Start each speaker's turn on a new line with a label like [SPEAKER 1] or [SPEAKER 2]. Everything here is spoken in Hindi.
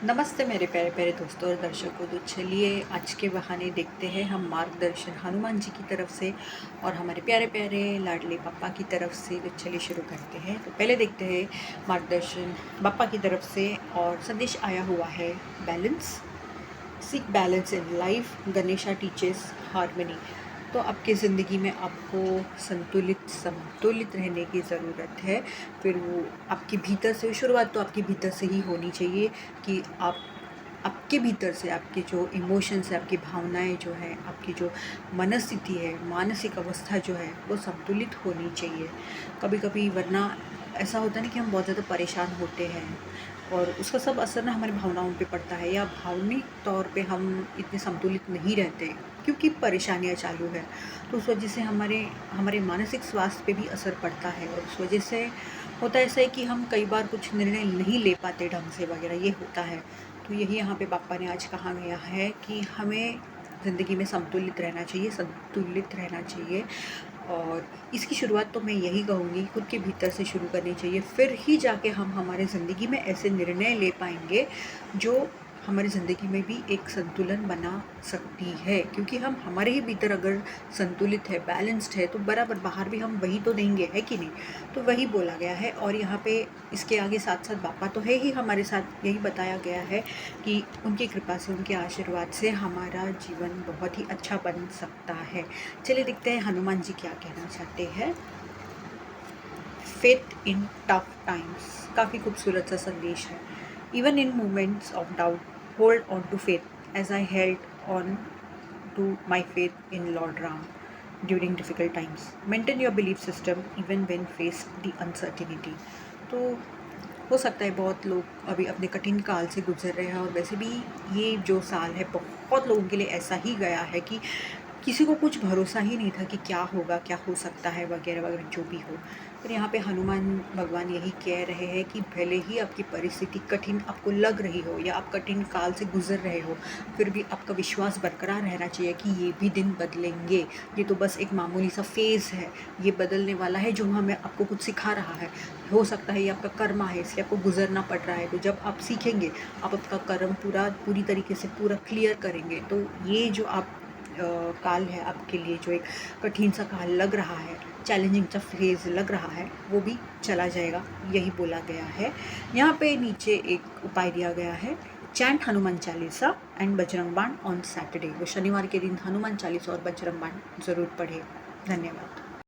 [SPEAKER 1] नमस्ते मेरे प्यारे प्यारे दोस्तों और दर्शकों। तो चलिए आज के बहाने देखते हैं हम मार्गदर्शन हनुमान जी की तरफ से और हमारे प्यारे प्यारे लाडले पापा की तरफ से। तो चलिए शुरू करते हैं। तो पहले देखते हैं मार्गदर्शन पापा की तरफ से और संदेश आया हुआ है balance, seek balance in life, Ganesha teachers harmony. तो आपकी ज़िंदगी में आपको संतुलित रहने की ज़रूरत है। फिर वो आपके भीतर से, शुरुआत तो आपके भीतर से ही होनी चाहिए कि आपके भीतर से आपके जो इमोशंस है, आपकी भावनाएं जो है, आपकी जो मनस्थिति है, मानसिक अवस्था जो है वो संतुलित होनी चाहिए। कभी कभी वरना ऐसा होता है ना कि हम बहुत ज़्यादा परेशान होते हैं और उसका सब असर ना हमारी भावनाओं पे पड़ता है, या भावनिक तौर पे हम इतने संतुलित नहीं रहते क्योंकि परेशानियां चालू है। तो उस वजह से हमारे हमारे मानसिक स्वास्थ्य पे भी असर पड़ता है और उस वजह से होता ऐसा है कि हम कई बार कुछ निर्णय नहीं ले पाते ढंग से वगैरह, ये होता है। तो यही यहाँ पे पापा ने आज कहा गया है कि हमें ज़िंदगी में संतुलित रहना चाहिए। और इसकी शुरुआत तो मैं यही कहूँगी खुद के भीतर से शुरू करनी चाहिए, फिर ही जाके हम हमारे ज़िंदगी में ऐसे निर्णय ले पाएंगे जो हमारी ज़िंदगी में भी एक संतुलन बना सकती है। क्योंकि हम हमारे ही भीतर अगर संतुलित है, बैलेंस्ड है, तो बराबर बाहर भी हम वही तो देंगे, है कि नहीं। तो वही बोला गया है और यहाँ पे इसके आगे साथ साथ पापा तो है ही हमारे साथ, यही बताया गया है कि उनकी कृपा से, उनके आशीर्वाद से हमारा जीवन बहुत ही अच्छा बन सकता है। चलिए देखते हैं हनुमान जी क्या कहना चाहते हैं। फेथ इन टफ टाइम्स, काफ़ी खूबसूरत सा संदेश है। Even in moments of doubt hold on to faith as I held on to my faith in lord Ram during difficult times. Maintain your belief system even when face the uncertainty. तो हो सकता है बहुत लोग अभी अपने कठिन काल से गुजर रहे हैं और वैसे भी ये जो साल है बहुत लोगों के लिए ऐसा ही गया है कि किसी को कुछ भरोसा ही नहीं था कि क्या होगा, क्या हो सकता है वगैरह वगैरह जो भी हो। पर यहाँ पे हनुमान भगवान यही कह रहे हैं कि भले ही आपकी परिस्थिति कठिन आपको लग रही हो या आप कठिन काल से गुजर रहे हो, फिर भी आपका विश्वास बरकरार रहना चाहिए कि ये भी दिन बदलेंगे। ये तो बस एक मामूली सा फेज़ है, ये बदलने वाला है, जो हमें आपको कुछ सिखा रहा है। हो सकता है ये आपका कर्म है, इसलिए आपको गुजरना पड़ रहा है। तो जब आप सीखेंगे, आप आपका कर्म पूरी तरीके से पूरा क्लियर करेंगे, तो ये जो आप काल है आपके लिए, जो एक कठिन सा काल लग रहा है, चैलेंजिंग सा फेज़ लग रहा है, वो भी चला जाएगा, यही बोला गया है। यहाँ पे नीचे एक उपाय दिया गया है, चैंट हनुमान चालीसा एंड बजरंग बाण ऑन सैटरडे। वो शनिवार के दिन हनुमान चालीसा और बजरंग बाण ज़रूर पढ़े। धन्यवाद।